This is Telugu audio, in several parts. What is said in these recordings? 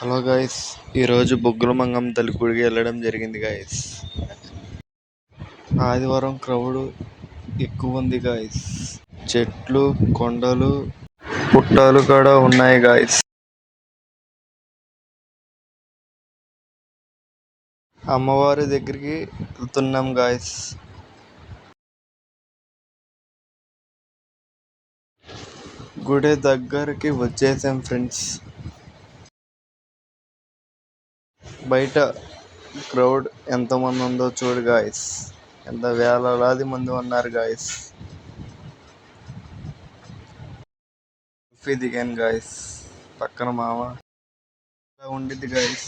హలో గాయస్, ఈరోజు బొగ్గుల మంగమ్మ తల్లి గుడికి వెళ్ళడం జరిగింది గాయస్. ఆదివారం క్రౌడ్ ఎక్కువ ఉంది గాయస్. చెట్లు, కొండలు, పుట్టాలు కూడా ఉన్నాయి గాయస్. అమ్మవారి దగ్గరికి వెళ్తున్నాం గాయస్. గుడి దగ్గరికి వచ్చేసాం ఫ్రెండ్స్. బయట క్రౌడ్ ఎంతమంది ఉందో చూడు గాయస్. ఎంత వేలాది మంది ఉన్నారు గాయస్. సెల్ఫీ దిగాను గాయస్. పక్కన మామ ఉండిద్ది గాయస్.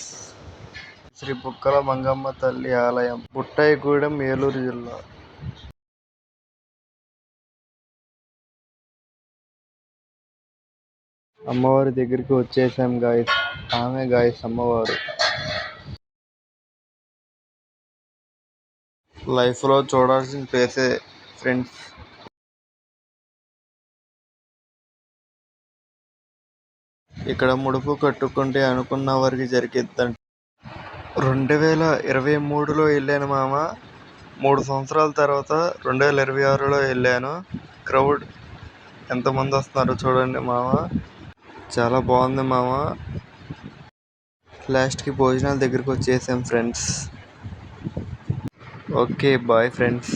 శ్రీ బొగ్గల మంగమ్మ తల్లి ఆలయం, బుట్టాయిగూడెం, ఏలూరు జిల్లా. అమ్మవారి దగ్గరికి వచ్చేసాం గాయస్. ఆమె గాయస్ అమ్మవారు. లైఫ్లో చూడాల్సిన ప్లేసే ఫ్రెండ్స్. ఇక్కడ ముడుపు కట్టుకుంటే అనుకున్న వారికి జరిగిద్దంట. 2023లో వెళ్ళాను మామ. 3 సంవత్సరాల తర్వాత 2026లో వెళ్ళాను. క్రౌడ్ ఎంతమంది వస్తున్నారో చూడండి మామ. చాలా బాగుంది మామ. లాస్ట్కి భోజనాల దగ్గరికి వచ్చేసాం ఫ్రెండ్స్. Okay bye friends.